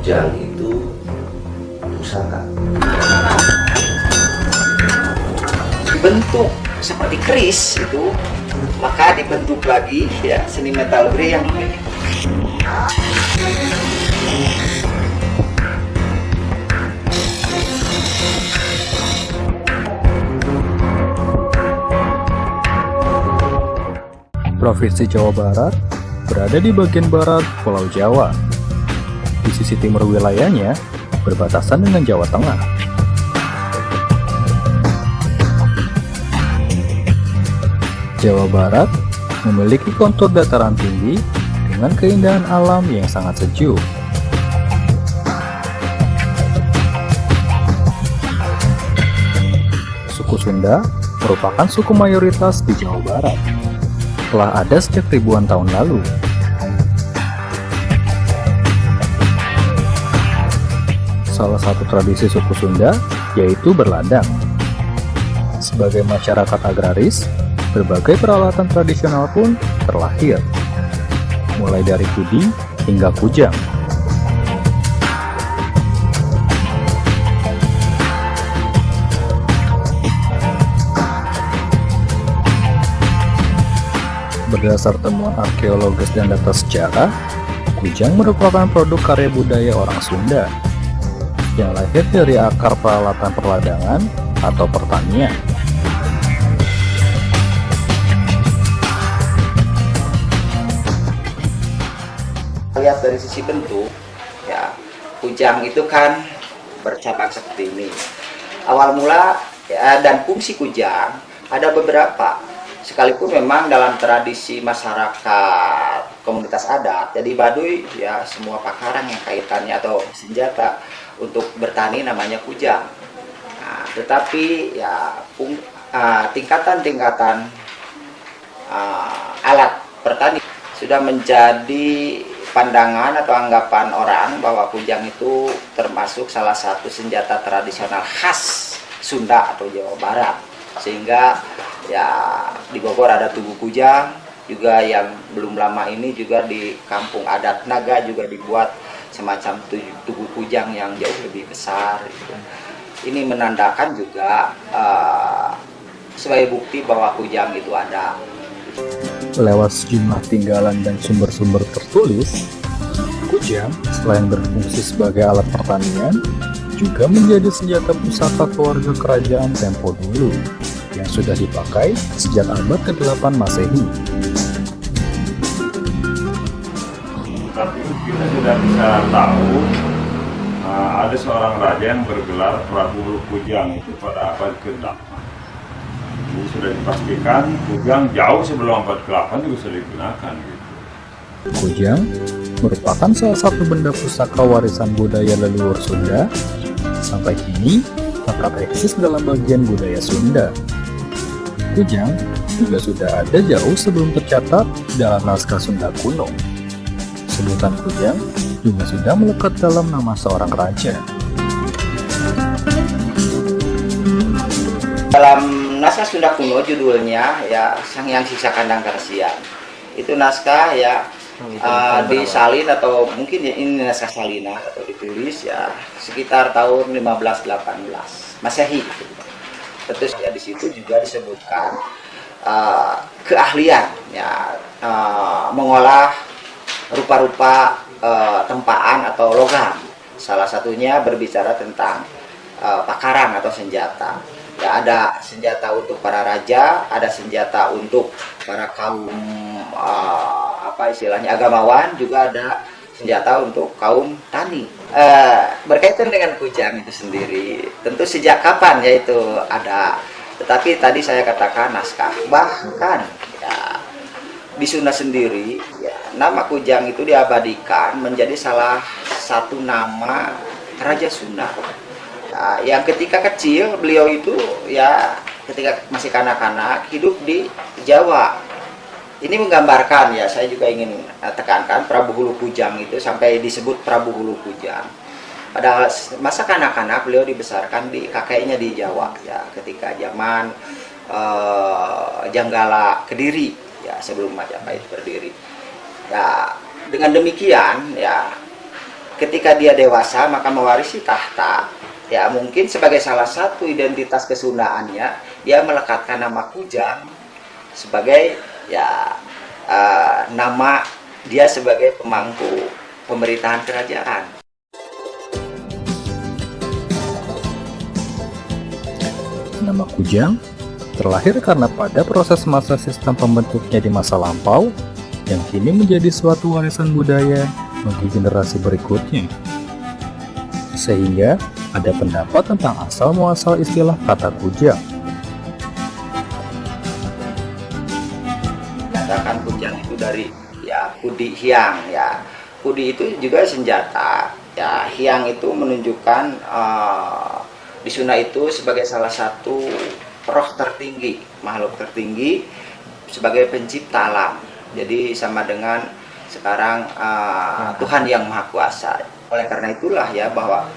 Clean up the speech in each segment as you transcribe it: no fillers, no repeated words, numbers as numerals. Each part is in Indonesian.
kujang itu pusaka. Dibentuk seperti keris itu, maka dibentuk lagi ya seni metalurgi yang ini. Provinsi Jawa Barat berada di bagian barat Pulau Jawa. Di sisi timur wilayahnya berbatasan dengan Jawa Tengah. Jawa Barat memiliki kontur dataran tinggi dengan keindahan alam yang sangat sejuk. Suku Sunda merupakan suku mayoritas di Jawa Barat. Telah ada sejak ribuan tahun lalu. Salah satu tradisi suku Sunda yaitu berladang. Sebagai masyarakat agraris, berbagai peralatan tradisional pun terlahir, mulai dari kudi hingga kujang. Berdasar temuan arkeologis dan data sejarah, kujang merupakan produk karya budaya orang Sunda yang lahir dari akar peralatan perladangan atau pertanian. Lihat dari sisi bentuk, ya kujang itu kan bercabang seperti ini. Awal mula ya, dan fungsi kujang ada beberapa. Sekalipun memang dalam tradisi masyarakat komunitas adat, jadi Baduy ya semua pakaran yang kaitannya atau senjata untuk bertani namanya kujang. Nah, tetapi ya tingkatan-tingkatan alat pertanian sudah menjadi pandangan atau anggapan orang bahwa kujang itu termasuk salah satu senjata tradisional khas Sunda atau Jawa Barat. Sehingga ya di Bogor ada tugu kujang, juga yang belum lama ini juga di kampung adat Naga juga dibuat semacam tugu kujang yang jauh lebih besar gitu. Ini menandakan juga sebagai bukti bahwa kujang itu ada. Lewat sejumlah tinggalan dan sumber-sumber tertulis, kujang selain berfungsi sebagai alat pertanian, juga menjadi senjata pusaka keluarga kerajaan tempo dulu yang sudah dipakai sejak abad ke-8 Masehi. Tapi kita sudah bisa tahu ada seorang raja yang bergelar Prabu Hulu Kujang itu pada abad ke-8. Ini sudah dipastikan kujang jauh sebelum abad ke-8 juga sudah digunakan. Gitu. Kujang merupakan salah satu benda pusaka warisan budaya leluhur Sunda. Sampai kini tetap eksis dalam bagian budaya Sunda. Kujang juga sudah ada jauh sebelum tercatat dalam naskah Sunda kuno. Sebutan kujang juga sudah melekat dalam nama seorang raja. Dalam naskah Sunda kuno judulnya ya Sang Hyang Siksa Kandang Karesian. Itu naskah ya disalin atau mungkin ya ini naskah salina atau ditulis ya sekitar tahun 1518 Masehi. Terus ya di situ juga disebutkan keahlian ya mengolah rupa-rupa tempaan atau logam. Salah satunya berbicara tentang pakaran atau senjata. Ya ada senjata untuk para raja, ada senjata untuk para kaum apa istilahnya agamawan, juga ada senjata untuk kaum tani. Berkaitan dengan kujang itu sendiri, tentu sejak kapan yaitu ada. Tetapi tadi saya katakan naskah, bahkan ya, di Sunda sendiri ya, nama kujang itu diabadikan menjadi salah satu nama Raja Sunda. Ya, yang ketika kecil beliau itu ya ketika masih kanak-kanak hidup di Jawa. Ini menggambarkan ya, saya juga ingin tekankan Prabu Hulu Kujang itu sampai disebut Prabu Hulu Kujang. Pada masa kanak-kanak beliau dibesarkan di kakeknya di Jawa ya, ketika zaman Janggala Kediri ya, sebelum Majapahit berdiri. Ya, dengan demikian ya ketika dia dewasa maka mewarisi tahta. Ya mungkin sebagai salah satu identitas kesundaannya dia melekatkan nama Kujang sebagai ya nama dia sebagai pemangku pemerintahan kerajaan. Nama Kujang terlahir karena pada proses masa sistem pembentuknya di masa lampau yang kini menjadi suatu warisan budaya bagi generasi berikutnya. Sehingga ada pendapat tentang asal-muasal istilah kata Kujang. Katakan Kujang itu dari ya kudi hiang ya. Kudi itu juga senjata. Ya, hiang itu menunjukkan di Sunda itu sebagai salah satu roh tertinggi, makhluk tertinggi sebagai pencipta alam. Jadi sama dengan sekarang Tuhan yang Maha Kuasa. Oleh karena itulah ya bahwa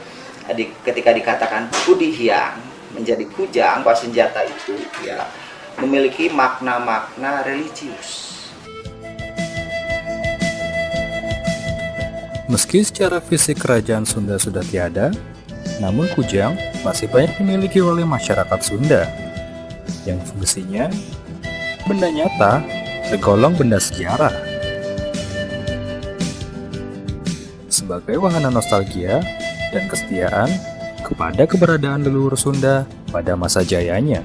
ketika dikatakan kudi hiang menjadi kujang, bahwa senjata itu ya memiliki makna-makna religius. Meski secara fisik kerajaan Sunda sudah tiada, namun Kujang masih banyak dimiliki oleh masyarakat Sunda, yang fungsinya benda nyata tergolong benda sejarah. Sebagai wahana nostalgia dan kesetiaan kepada keberadaan leluhur Sunda pada masa jayanya.